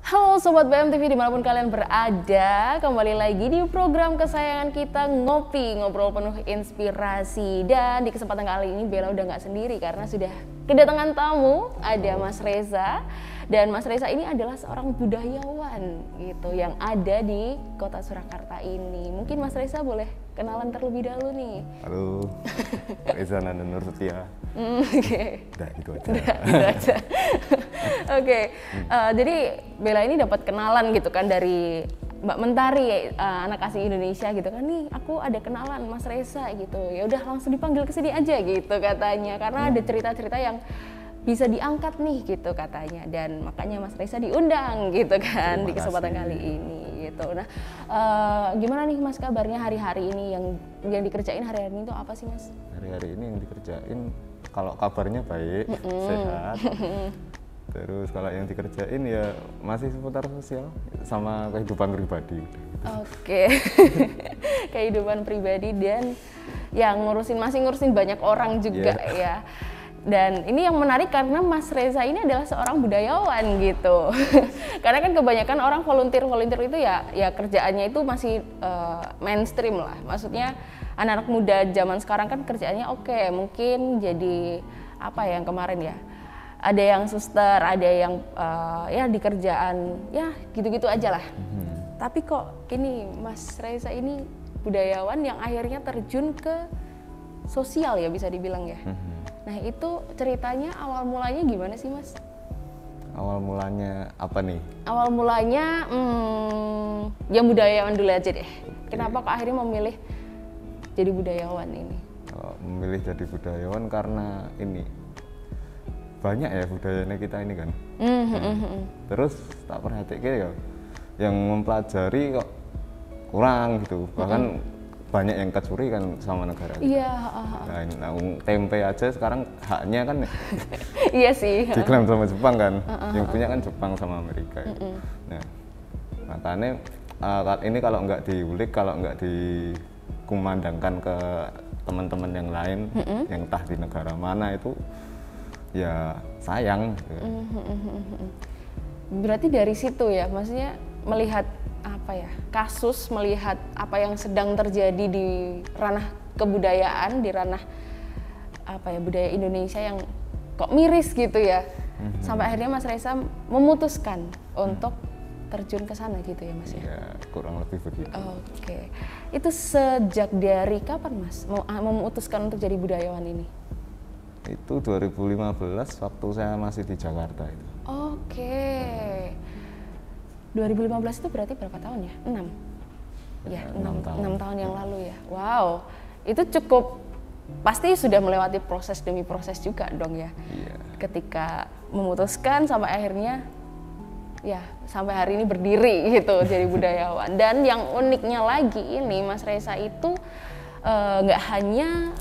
Halo Sobat BMTV dimanapun kalian berada, kembali lagi di program kesayangan kita Ngopi, ngobrol penuh inspirasi. Dan di kesempatan kali ini Bella udah nggak sendiri karena sudah kedatangan tamu, ada Mas Reza. Dan Mas Reza ini adalah seorang budayawan gitu yang ada di kota Surakarta ini. Mungkin Mas Reza boleh kenalan terlebih dahulu nih. Halo, Reza Nanda Nur Setia. Oke. Udah gitu aja. Oke, jadi Bella ini dapat kenalan gitu kan dari Mbak Mentari, anak asing Indonesia gitu kan. Nih aku ada kenalan Mas Reza gitu. Ya udah langsung dipanggil ke sini aja gitu katanya. Karena ada cerita-cerita yang bisa diangkat nih gitu katanya, dan makanya Mas Reza diundang gitu kan di kesempatan kali ini gitu. Nah, gimana nih Mas kabarnya hari-hari ini, yang dikerjain hari-hari ini itu apa sih Mas? Hari-hari ini yang dikerjain, kalau kabarnya baik, sehat. Terus kalau yang dikerjain ya masih seputar sosial sama kehidupan pribadi. Oke. Kehidupan pribadi dan yang masih ngurusin banyak orang juga ya. Dan ini yang menarik karena Mas Reza ini adalah seorang budayawan gitu. Karena kan kebanyakan orang volunteer itu ya kerjaannya itu masih mainstream lah. Maksudnya anak-anak muda zaman sekarang kan kerjaannya mungkin jadi apa ya yang kemarin ya. Ada yang suster, ada yang ya di kerjaan ya gitu-gitu aja lah. Tapi kok ini Mas Reza ini budayawan yang akhirnya terjun ke sosial ya bisa dibilang ya. Nah itu ceritanya awal mulanya gimana sih Mas? Awal mulanya apa nih? Awal mulanya ya budayawan dulu aja deh. Kenapa kok akhirnya memilih jadi budayawan ini? Memilih jadi budayawan karena ini banyak ya budayanya kita ini kan. Terus tak perhatikan ya yang mempelajari kok kurang gitu. Bahkan banyak yang kecuri kan sama negara. Iya. Nah, tempe aja sekarang haknya kan iya sih. diklaim sama Jepang kan. Yang punya kan Jepang sama Amerika. Nah, makanya ini kalau nggak diulik, kalau nggak dikumandangkan ke teman-teman yang lain, yang entah di negara mana itu, ya sayang. Berarti dari situ ya, maksudnya melihat kasus, melihat apa yang sedang terjadi di ranah kebudayaan, di ranah budaya Indonesia yang kok miris gitu ya, sampai akhirnya Mas Reza memutuskan untuk terjun ke sana gitu ya Mas ya? Ya kurang lebih begitu. Oke. Itu sejak dari kapan Mas memutuskan untuk jadi budayawan ini? Itu 2015 waktu saya masih di Jakarta itu. Oke. 2015 itu berarti berapa tahun ya? 6? Ya, 6 tahun yang lalu ya. Wow, itu cukup pasti sudah melewati proses demi proses juga dong ya. Iya. Ketika memutuskan sampai akhirnya ya sampai hari ini berdiri gitu jadi budayawan. Dan yang uniknya lagi ini Mas Reza itu nggak hanya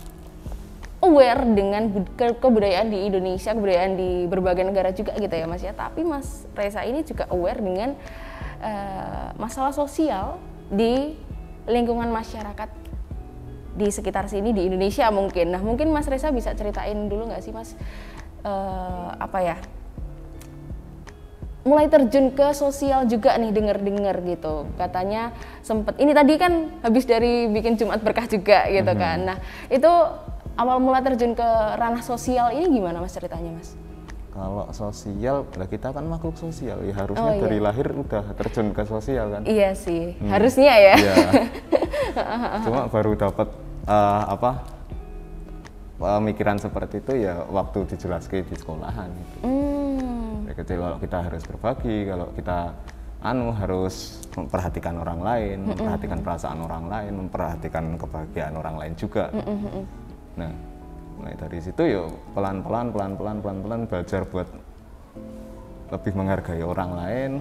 aware dengan kebudayaan di Indonesia, kebudayaan di berbagai negara juga gitu ya Mas ya. Tapi Mas Reza ini juga aware dengan masalah sosial di lingkungan masyarakat di sekitar sini di Indonesia mungkin. Nah mungkin Mas Reza bisa ceritain dulu nggak sih Mas mulai terjun ke sosial juga nih, dengar gitu katanya sempet ini tadi kan habis dari bikin Jumat Berkah juga gitu kan. Nah itu awal mula terjun ke ranah sosial ini gimana Mas ceritanya Mas? Kalau sosial, kita kan makhluk sosial ya, harusnya dari lahir udah terjun ke sosial kan? Iya sih, harusnya ya. Iya. Cuma baru dapat pemikiran seperti itu ya waktu dijelaskan di sekolahan gitu. Dari kecil kalau kita harus berbagi, kalau kita harus memperhatikan orang lain, memperhatikan perasaan orang lain, memperhatikan kebahagiaan orang lain juga. Nah, mulai dari situ ya pelan-pelan belajar buat lebih menghargai orang lain.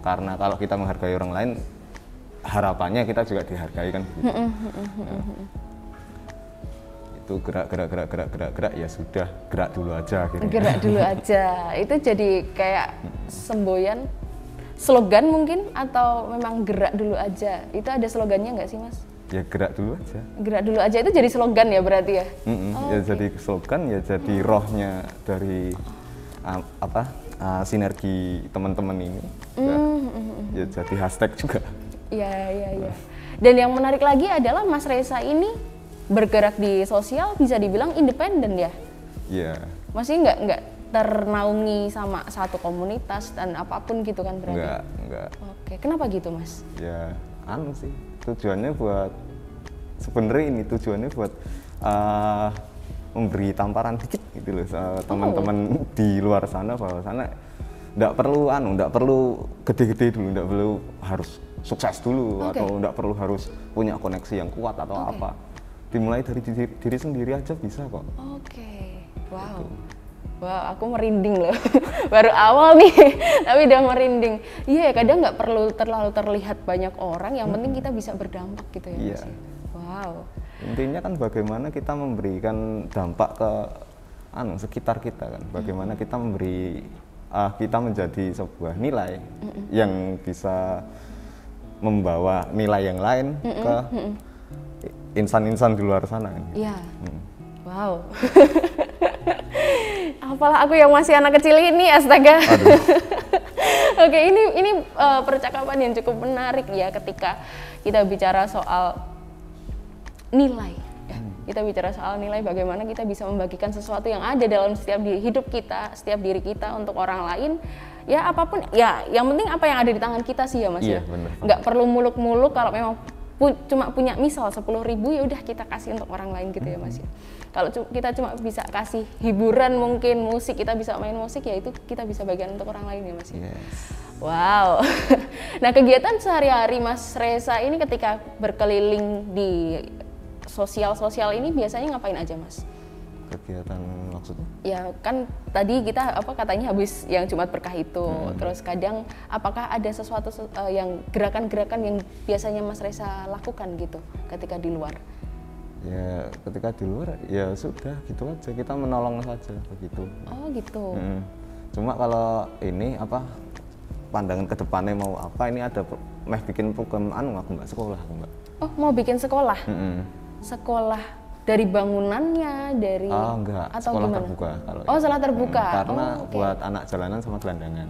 Karena kalau kita menghargai orang lain, harapannya kita juga dihargai kan gitu. Nah, itu gerak ya sudah, gerak dulu aja gitu. Gerak dulu aja. Itu jadi kayak semboyan, slogan mungkin, atau memang gerak dulu aja? Itu ada slogannya nggak sih Mas? Ya gerak dulu aja. Gerak dulu aja itu jadi slogan ya berarti ya? Ya jadi slogan, ya jadi rohnya dari sinergi teman-teman ini ya jadi hashtag juga. Iya. Dan yang menarik lagi adalah Mas Reza ini bergerak di sosial bisa dibilang independen ya? Iya. Masih nggak ternaungi sama satu komunitas dan apapun gitu kan berarti? Enggak. Oke, kenapa gitu Mas? Ya sih, tujuannya buat memberi tamparan dikit gitu loh teman-teman di luar sana, bahwa sana nggak perlu gede-gede dulu, nggak perlu harus sukses dulu, atau nggak perlu harus punya koneksi yang kuat atau apa. Dimulai dari diri sendiri aja bisa kok. Wow. Wah, aku merinding loh. Baru awal nih, tapi udah merinding. Iya, kadang nggak perlu terlalu terlihat banyak orang, yang penting kita bisa berdampak gitu ya. Iya. Wow. Intinya kan bagaimana kita memberikan dampak ke sekitar kita kan. Bagaimana kita kita menjadi sebuah nilai yang bisa membawa nilai yang lain ke insan-insan di luar sana kan. Iya. Wow. Apalah aku yang masih anak kecil ini, astaga. Oke, ini percakapan yang cukup menarik ya ketika kita bicara soal nilai. Kita bicara soal nilai, bagaimana kita bisa membagikan sesuatu yang ada dalam setiap hidup kita, setiap diri kita untuk orang lain. Ya apapun, ya yang penting apa yang ada di tangan kita sih ya Mas ya. Bener. Nggak perlu muluk-muluk, kalau memang cuma punya misal 10.000 ya udah kita kasih untuk orang lain gitu ya Mas ya. Kalau kita cuma bisa kasih hiburan, mungkin musik, kita bisa main musik, ya itu kita bisa bagian untuk orang lain ya Mas ya. Wow. Nah, kegiatan sehari-hari Mas Reza ini ketika berkeliling di sosial ini biasanya ngapain aja Mas? Kegiatan maksudnya? Ya kan tadi kita katanya habis yang Jumat Berkah itu, terus kadang apakah ada sesuatu yang gerakan-gerakan yang biasanya Mas Reza lakukan gitu ketika di luar? Ya ketika di luar ya sudah gitu aja, kita menolong saja begitu. Oh gitu. Cuma kalau ini pandangan ke depannya mau apa, ini ada bikin program aku nggak sekolah aku nggak. Oh mau bikin sekolah? Sekolah dari bangunannya, dari enggak, atau sekolah gimana? Terbuka kalau sekolah terbuka. Karena buat anak jalanan sama gelandangan.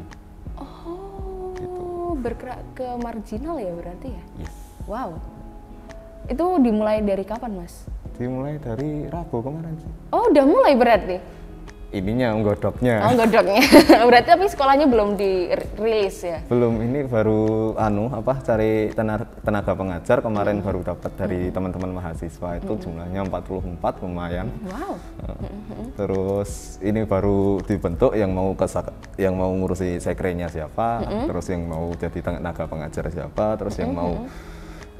Gitu. Bergerak ke marginal ya berarti ya? Yes. Wow. Itu dimulai dari kapan Mas? Dimulai dari Rabu kemarin sih. Oh udah mulai berarti? Ininya nggodoknya. Oh nggodoknya. Berarti tapi sekolahnya belum dirilis ya? Belum, ini baru cari tenaga pengajar kemarin baru dapat dari teman-teman mahasiswa itu jumlahnya 44 lumayan. Wow. Terus ini baru dibentuk yang mau ngurusi sekrenya siapa, terus yang mau jadi tenaga pengajar siapa, terus yang mau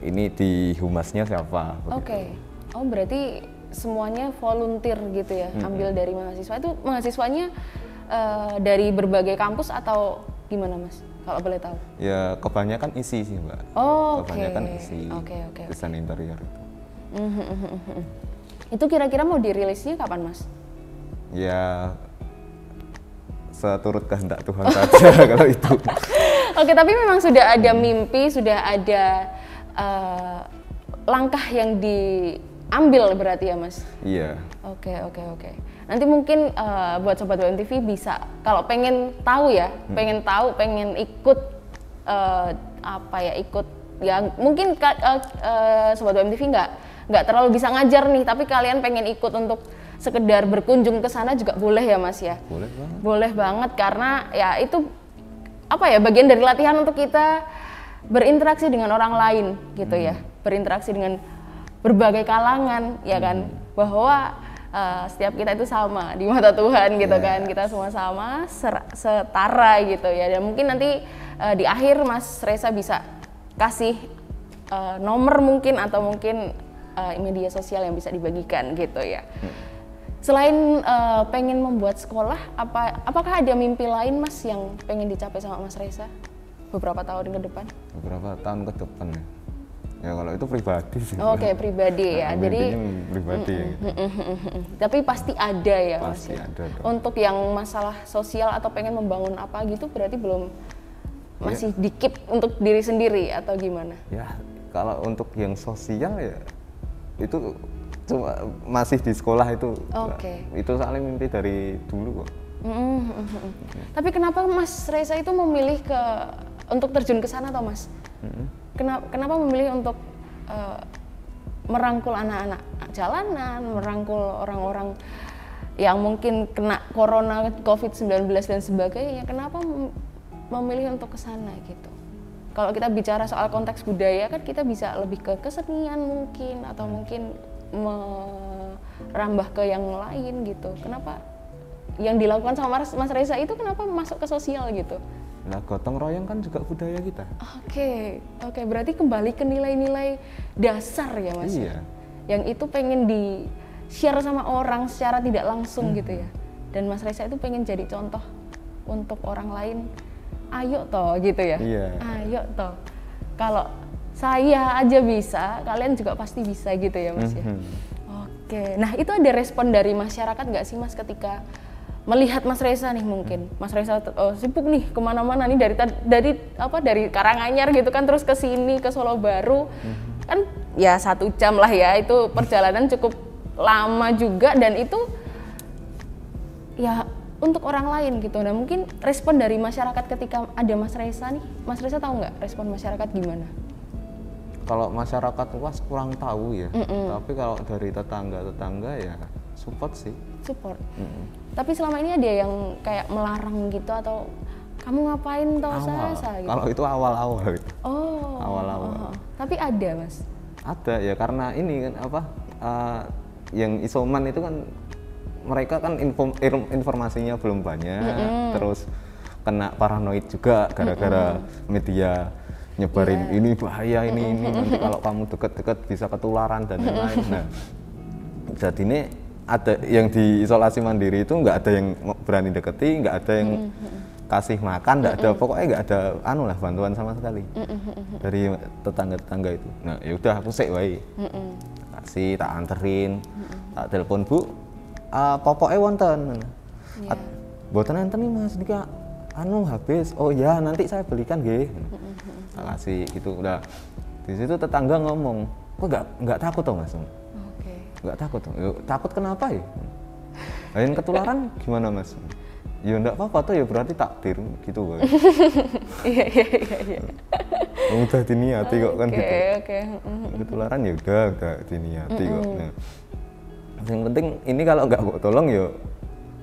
ini di humasnya siapa. Oke. Oh berarti semuanya volunteer gitu ya, ambil dari mahasiswa. Itu mahasiswanya dari berbagai kampus atau gimana Mas? Kalau boleh tahu? Ya kebanyakan isi sih Mbak. Kebanyakan isi. Desain interior itu. Itu kira-kira mau dirilisnya kapan Mas? Ya seturut kehendak Tuhan saja kalau itu. Oke, tapi memang sudah ada mimpi, sudah ada langkah yang diambil berarti ya Mas? Iya. Oke. Nanti mungkin buat Sobat WMTV bisa, kalau pengen tahu ya, pengen ikut ikut ya mungkin Sobat WMTV nggak terlalu bisa ngajar nih, tapi kalian pengen ikut untuk sekedar berkunjung ke sana juga boleh ya Mas ya? Boleh banget. Boleh banget, karena ya itu bagian dari latihan untuk kita berinteraksi dengan orang lain gitu ya, berinteraksi dengan berbagai kalangan ya kan, bahwa setiap kita itu sama di mata Tuhan gitu kan, kita semua sama setara gitu ya. Dan mungkin nanti di akhir Mas Reza bisa kasih nomor mungkin atau mungkin media sosial yang bisa dibagikan gitu ya. Selain pengen membuat sekolah, apakah ada mimpi lain Mas yang pengen dicapai sama Mas Reza beberapa tahun ke depan? Beberapa tahun ke depan ya. Ya kalau itu pribadi sih. Oke, pribadi ya. Jadi pribadi ya. Tapi pasti ada ya Mas. Pasti ada dong. Untuk yang masalah sosial atau pengen membangun apa gitu berarti belum, masih dikit untuk diri sendiri atau gimana? Ya, kalau untuk yang sosial ya itu cuma masih di sekolah itu. Oke. Itu soalnya mimpi dari dulu kok. Tapi kenapa Mas Reza itu memilih untuk terjun ke sana, toh Mas? Kenapa memilih untuk merangkul anak-anak jalanan, merangkul orang-orang yang mungkin kena corona, COVID-19 dan sebagainya? Kenapa memilih untuk ke sana gitu? Kalau kita bicara soal konteks budaya kan kita bisa lebih ke kesenian mungkin, atau mungkin merambah ke yang lain gitu. Kenapa yang dilakukan sama Mas Reza itu kenapa masuk ke sosial gitu? Nah, gotong royong kan juga budaya kita. Oke, berarti kembali ke nilai-nilai dasar ya Mas. Iya. Yang itu pengen di-share sama orang secara tidak langsung gitu ya. Dan Mas Reza itu pengen jadi contoh untuk orang lain. Ayo toh gitu ya. Iya. Ayo toh. Kalau saya aja bisa, kalian juga pasti bisa gitu ya Mas ya. Oke. Nah, itu ada respon dari masyarakat nggak sih Mas ketika melihat Mas Reza nih mungkin? Mas Reza sibuk nih kemana-mana nih dari Karanganyar gitu kan, terus ke sini ke Solo Baru. Kan ya 1 jam lah ya, itu perjalanan cukup lama juga, dan itu ya untuk orang lain gitu. Nah, mungkin respon dari masyarakat ketika ada Mas Reza nih, Mas Reza tahu nggak respon masyarakat gimana? Kalau masyarakat luas kurang tahu ya, tapi kalau dari tetangga ya support sih. Support. Tapi selama ini ada yang kayak melarang gitu, atau kamu ngapain toh Sasa gitu? Kalau itu awal-awal. Oh. Awal-awal. Tapi ada Mas? Ada ya, karena ini kan yang isoman itu kan mereka kan informasinya belum banyak, terus kena paranoid juga gara-gara media nyebarin ini bahaya, ini nanti kalau kamu deket-deket bisa ketularan dan lain-lain. Nah, jadi ini ada yang diisolasi mandiri itu nggak ada yang berani deketi, nggak ada yang kasih makan, nggak ada, pokoknya nggak ada bantuan sama sekali dari tetangga-tetangga itu. Nah, ya udah aku sik wae. Kasih, tak anterin, tak telepon, Bu, pokoknya wonten. Mboten enten nih Mas, niki habis. Oh ya, nanti saya belikan nggih. Tak kasih gitu. Udah di situ tetangga ngomong, kok nggak takut toh Mas? Nggak takut toh. Takut kenapa ya? Yang ketularan gimana Mas? Ya enggak apa-apa tuh, ya berarti takdir gitu Bang. Iya. Udah diniati kok kan gitu. Ketularan ya udah diniati kok. Nah, yang penting ini kalau nggak mau tolong ya,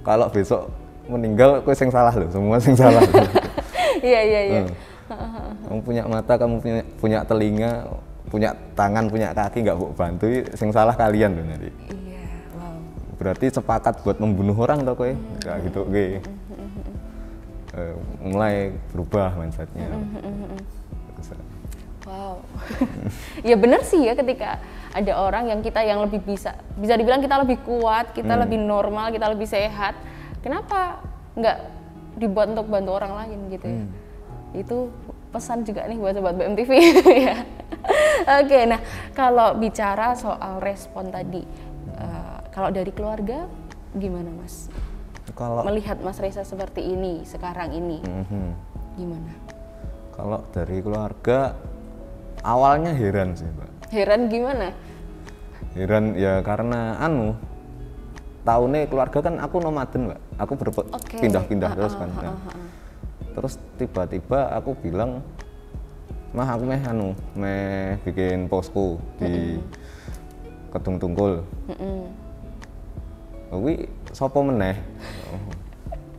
kalau besok meninggal kowe sing salah loh, semua sing salah. Iya. Kamu punya mata, kamu punya telinga, punya tangan, punya kaki, nggak mau bantu, sing salah kalian loh nanti. Iya, wow. Berarti sepakat buat membunuh orang toh kowe, kayak gitu ge. Mulai berubah mindsetnya. Wow. Ya benar sih ya, ketika ada orang yang lebih bisa dibilang kita lebih kuat, kita lebih normal, kita lebih sehat, kenapa nggak dibuat untuk bantu orang lain gitu ya? Itu pesan juga nih buat sobat BMTV ya. Oke, nah kalau bicara soal respon tadi, kalau dari keluarga gimana Mas? Kalau melihat Mas Reza seperti ini sekarang ini, gimana? Kalau dari keluarga awalnya heran sih Mbak. Heran gimana? Heran ya karena tahunnya keluarga kan aku nomaden Mbak, aku pindah-pindah terus kan. Terus tiba-tiba aku bilang, Mah aku meh bikin posko di Kedung Tunggul. Kuwi sapa meneh?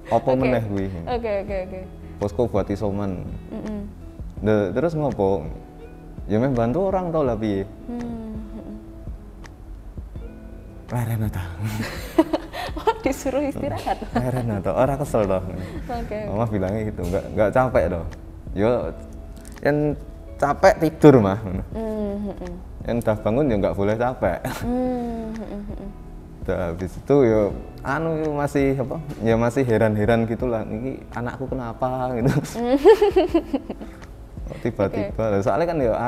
Apa meneh kuwi? Oke. Posko buat isoman. Terus ngopo? Ya meh bantu orang tau lah piye. Leren ta. Oh, disuruh istirahat. Leren ta, ora kesel toh. Oke. Mama bilangnya gitu, enggak capek toh. Yo yang capek tidur mah. Yang udah bangun ya nggak boleh capek. Habis itu ya masih masih heran-heran gitulah, ini anakku kenapa gitu. Tiba-tiba soalnya kan ya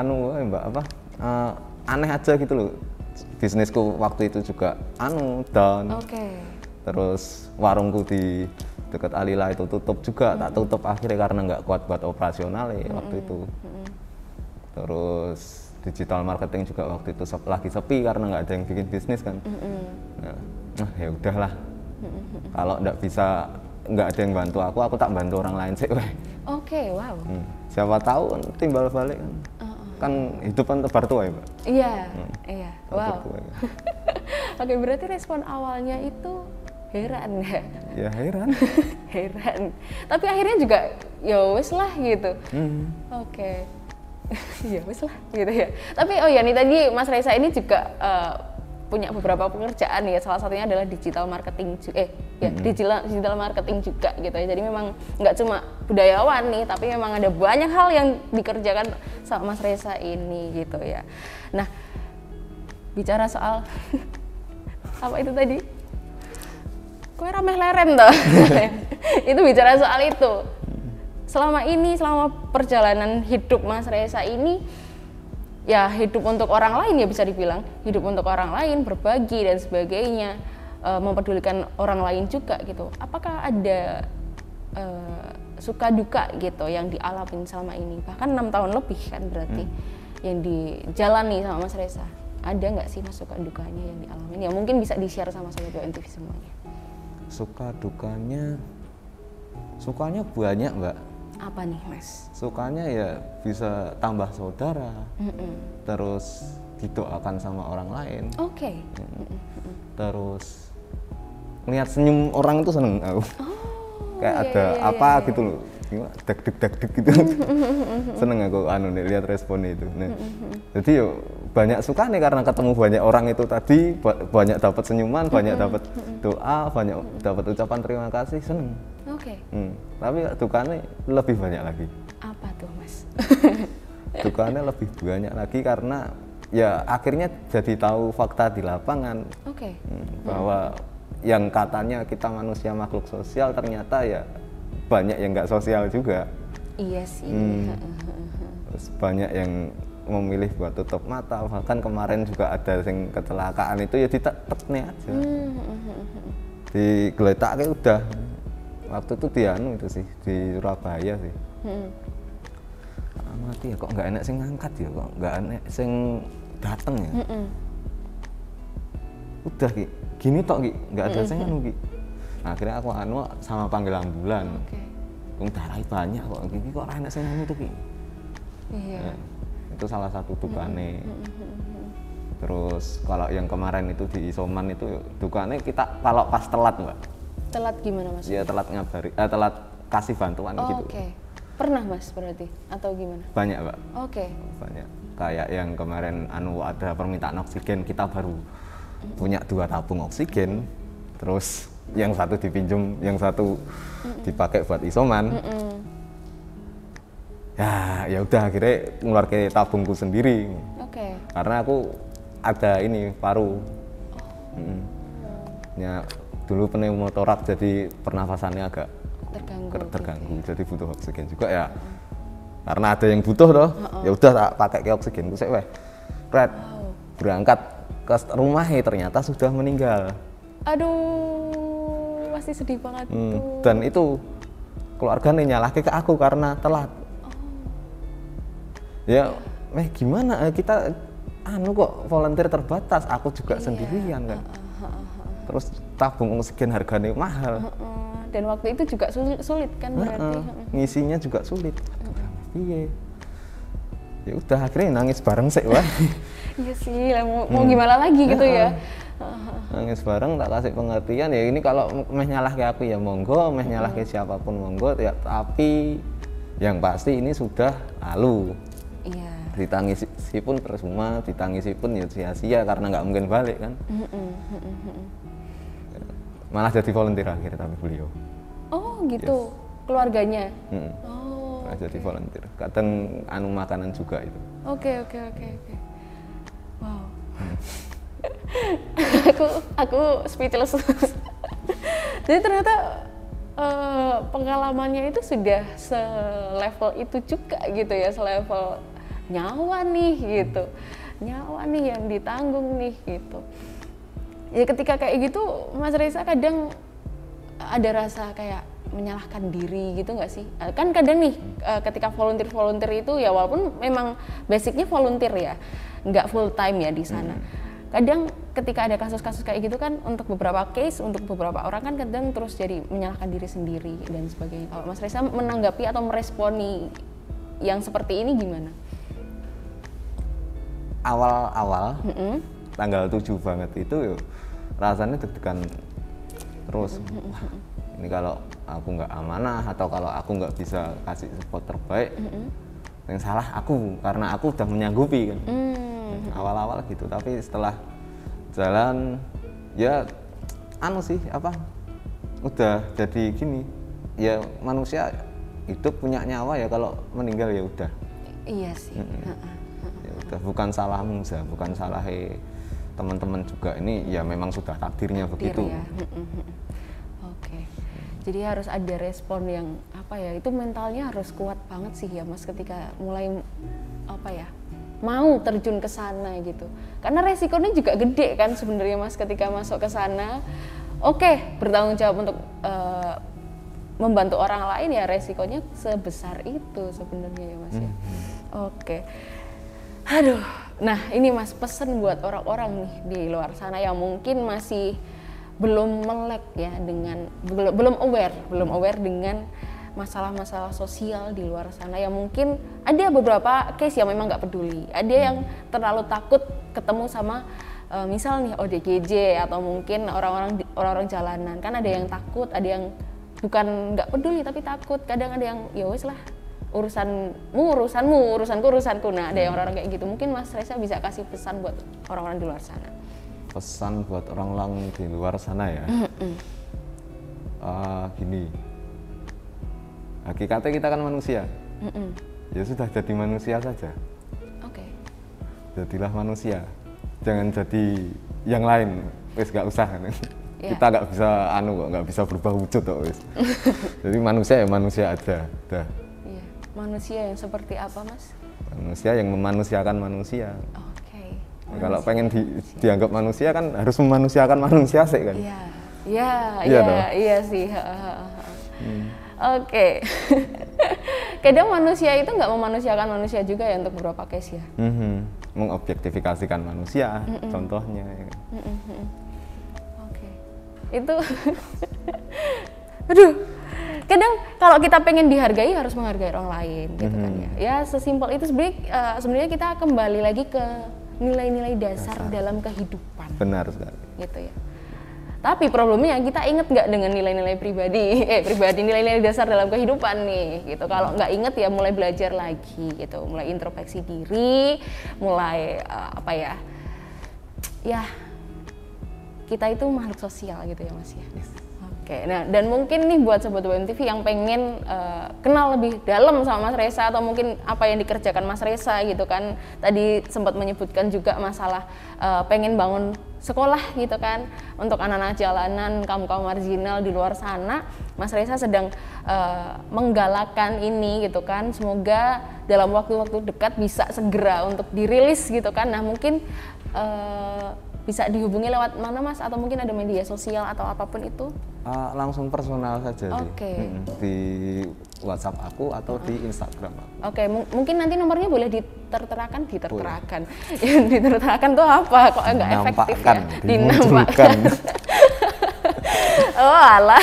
Mbak aneh aja gitu loh, bisnisku waktu itu juga down. Terus warungku di dekat Alila itu tutup juga, tak tutup akhirnya karena nggak kuat buat operasional ya waktu itu. Terus digital marketing juga waktu itu lagi sepi karena nggak ada yang bikin bisnis kan. Nah ya udahlah, kalau nggak bisa nggak ada yang bantu aku tak bantu orang lain sih. Oke, wow. Siapa tahu kan timbal balik kan. Kan hidup kan tebar tua ya, Mbak. Iya, iya. Wow. Tua, ya. Oke, berarti respon awalnya itu heran ya? Ya heran. Heran. Tapi akhirnya juga ya wes lah gitu. Oke. Ya wes lah gitu ya. Tapi oh ya nih tadi Mas Reza ini juga punya beberapa pekerjaan ya, salah satunya adalah digital marketing digital marketing juga gitu ya. Jadi memang nggak cuma budayawan nih, tapi memang ada banyak hal yang dikerjakan sama Mas Reza ini gitu ya. Nah, bicara soal apa itu tadi? Kue rameh leren toh. Itu bicara soal itu. Selama perjalanan hidup Mas Reza ini, ya hidup untuk orang lain ya, bisa dibilang hidup untuk orang lain, berbagi dan sebagainya, mempedulikan orang lain juga gitu. Apakah ada suka duka gitu yang dialamin selama ini? Bahkan 6 tahun lebih kan berarti yang dijalani sama Mas Reza. Ada nggak sih Mas suka dukanya yang dialamin? Ya mungkin bisa di-share sama Sobat JON TV semuanya. Suka dukanya banyak, Mbak. Apa nih Mas? Sukanya ya bisa tambah saudara, terus didoakan sama orang lain. Oke. Terus lihat senyum orang itu seneng aku. Kayak ada apa gitu loh, deg gitu. Seneng aku lihat responnya itu. Nah, jadi yo banyak suka nih karena ketemu banyak orang itu tadi, banyak dapat senyuman, banyak dapat doa, banyak dapat ucapan terima kasih, seneng. Oke. Tapi dukanya lebih banyak lagi. Apa tuh Mas? Dukanya lebih banyak lagi karena ya akhirnya jadi tahu fakta di lapangan. Oke. Bahwa yang katanya kita manusia makhluk sosial ternyata ya banyak yang nggak sosial juga. Iya sih. Terus banyak yang memilih buat tutup mata, bahkan kemarin juga ada yang kecelakaan itu ya ditekne aja. Digeletaknya udah. Waktu itu itu sih di Surabaya sih. Mati ya, kok nggak enak sing ngangkat ya, kok nggak enak sing dateng ya. Udah gini tok nggak ada sing anu. Nah, akhirnya aku sama panggil ambulan. Darahnya banyak kok, gini kok enak sing anu tuh ki. Iya. Nah, itu salah satu dukane. Terus kalau yang kemarin itu di isoman itu dukane kita kalau pas telat, Mbak. Telat gimana Mas? Ya telat telat kasih bantuan gitu. Oke. Pernah Mas berarti atau gimana? Banyak, Mbak. Oke. Banyak. Kayak yang kemarin ada permintaan oksigen, kita baru punya 2 tabung oksigen. Terus yang satu dipinjam, yang satu dipakai buat isoman. Ya udah akhirnya ngeluarin tabungku sendiri. Oke. Karena aku ada ini paru. Ya dulu pneumotoraks, jadi pernafasannya agak terganggu. Jadi butuh oksigen juga ya. Karena ada yang butuh toh, ya udah tak pakai ke oksigen. Terus berangkat ke rumah ternyata sudah meninggal. Aduh, pasti sedih banget tuh. Dan itu keluarga nyalahke ke aku karena telat. Ya, gimana kita kok volunteer terbatas, aku juga sendirian kan. Terus tabung oksigen harganya mahal. Dan waktu itu juga sulit kan berarti. Ngisinya juga sulit. Iya. Ya udah akhirnya nangis bareng sih, wah. Iya sih, mau gimana lagi gitu ya. Nangis bareng, tak kasih pengertian ya, ini kalau nyalah ke aku ya monggo, nyalah ke siapapun monggo ya, tapi yang pasti ini sudah lalu. Iya. Ditangisi pun percuma, ditangisi pun ya sia-sia karena nggak mungkin balik kan. Malah jadi volunteer akhirnya tapi beliau. Oh gitu, keluarganya. Malah jadi volunteer. Kadang makanan juga itu. Oke. Wow. aku speechless. Jadi ternyata pengalamannya itu sudah selevel itu juga gitu ya, selevel nyawa nih gitu, nyawa nih yang ditanggung nih gitu. Ya ketika kayak gitu Mas Reza kadang ada rasa kayak menyalahkan diri gitu nggak sih? Kan kadang nih ketika volunteer itu ya walaupun memang basicnya volunteer ya, nggak full time ya di sana. Kadang ketika ada kasus-kasus kayak gitu kan, untuk beberapa case, untuk beberapa orang kan kadang terus jadi menyalahkan diri sendiri dan sebagainya. Kalau Mas Reza menanggapi atau meresponi yang seperti ini gimana? Awal-awal tanggal 7 banget itu rasanya deg-degan terus. Wah, ini kalau aku nggak amanah atau kalau aku nggak bisa kasih support terbaik, yang salah aku karena aku udah menyanggupi kan. Awal-awal gitu, tapi setelah jalan ya udah jadi gini ya, manusia hidup punya nyawa ya, kalau meninggal ya udah. Iya sih. Ya udah, bukan salahmu, bukan salah teman-teman juga, ini ya memang sudah takdirnya begitu. Ya. Oke. Jadi harus ada respon yang itu mentalnya harus kuat banget sih ya Mas, ketika mulai mau terjun ke sana gitu. Karena resikonya juga gede kan sebenarnya Mas, ketika masuk ke sana. Oke, bertanggung jawab untuk membantu orang lain, ya resikonya sebesar itu sebenarnya ya Mas ya. Oke. Aduh. Nah, ini Mas, pesan buat orang-orang nih di luar sana yang mungkin masih belum melek ya dengan belum aware dengan masalah-masalah sosial di luar sana, yang mungkin ada beberapa case yang memang nggak peduli, ada yang terlalu takut ketemu sama misal nih ODGJ atau mungkin orang-orang jalanan, kan ada yang takut, ada yang bukan nggak peduli tapi takut, kadang ada yang ya wes lah, urusanmu, urusanku. Nah, ada yang orang-orang kayak gitu. Mungkin Mas Reza bisa kasih pesan buat orang-orang di luar sana. Pesan buat orang-orang di luar sana ya. Gini, hakikatnya kita kan manusia. Ya sudah, jadi manusia saja. Oke. Jadilah manusia. Jangan jadi yang lain. Wes nggak usah kan. Yeah. Kita nggak bisa berubah wujud kok wes. Jadi manusia ya manusia aja. Dah. Iya. Manusia yang seperti apa, Mas? Manusia yang memanusiakan manusia. Oke. Kalau pengen dianggap manusia kan harus memanusiakan manusia sih kan. Iya sih. Oke. Kadang manusia itu nggak memanusiakan manusia juga ya untuk beberapa case ya. Mengobjektifikasikan manusia, contohnya. Ya. Oke. Itu, aduh. Kadang kalau kita pengen dihargai harus menghargai orang lain, gitu kan ya. Ya sesimpel itu sebenarnya kita kembali lagi ke nilai-nilai dasar dalam kehidupan. Benar sekali. Gitu ya. Tapi problemnya kita inget nggak dengan nilai-nilai pribadi, nilai-nilai dasar dalam kehidupan nih, gitu. Kalau nggak inget ya mulai belajar lagi, gitu. Mulai introspeksi diri, mulai ya kita itu makhluk sosial gitu ya Mas ya. Yes. Oke, nah dan mungkin nih buat Sobat WMTV yang pengen kenal lebih dalam sama Mas Reza, atau mungkin apa yang dikerjakan Mas Reza gitu kan. Tadi sempat menyebutkan juga masalah pengen bangun sekolah gitu kan untuk anak-anak jalanan, kaum-kaum marginal di luar sana. Mas Reza sedang menggalakkan ini gitu kan. Semoga dalam waktu-waktu dekat bisa segera untuk dirilis gitu kan. Nah mungkin bisa dihubungi lewat mana Mas, atau mungkin ada media sosial atau apapun itu? Langsung personal saja sih. Di WhatsApp aku atau di Instagram aku. Oke, mungkin nanti nomornya boleh diterterakan. Yang diterterakan tuh apa? Kok nggak efektif ya? Dinampakkan. Oh alah.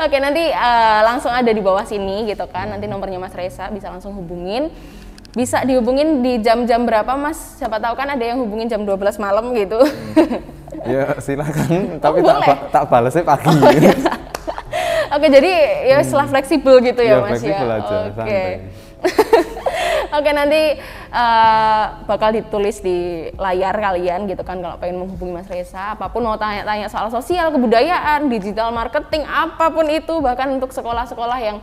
Oke, nanti langsung ada di bawah sini gitu kan. Nanti nomornya Mas Reza bisa langsung hubungin. Bisa dihubungin di jam-jam berapa Mas? Siapa tahu kan ada yang hubungin jam 12 malam gitu. Ya silakan, tapi tak balasnya pagi. Iya. Oke, jadi ya setelah fleksibel gitu ya Mas ya. Fleksibel aja, santai. Oke, nanti bakal ditulis di layar kalian gitu kan kalau pengen menghubungi Mas Reza, apapun mau tanya-tanya soal sosial, kebudayaan, digital marketing, apapun itu, bahkan untuk sekolah-sekolah yang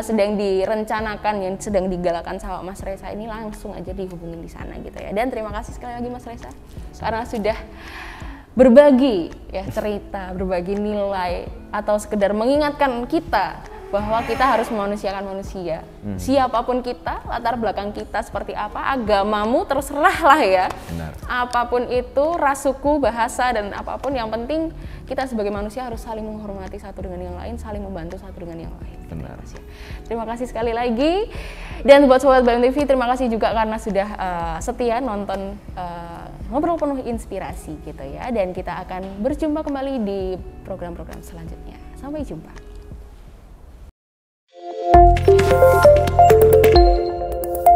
sedang direncanakan, yang sedang digalakan sama Mas Reza ini, langsung aja dihubungin di sana gitu ya. Dan terima kasih sekali lagi Mas Reza karena sudah berbagi ya cerita, berbagi nilai, atau sekedar mengingatkan kita bahwa kita harus memanusiakan manusia. Siapapun kita, latar belakang kita seperti apa, agamamu terserah lah ya. Benar. Apapun itu, ras, suku, bahasa, dan apapun, yang penting kita sebagai manusia harus saling menghormati satu dengan yang lain, saling membantu satu dengan yang lain. Benar. Terima kasih sekali lagi. Dan buat Sobat Bayam TV, terima kasih juga karena sudah setia nonton Ngobrol Penuh Inspirasi gitu ya. Dan kita akan berjumpa kembali di program-program selanjutnya. Sampai jumpa.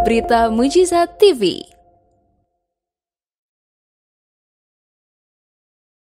Berita Mujizat TV.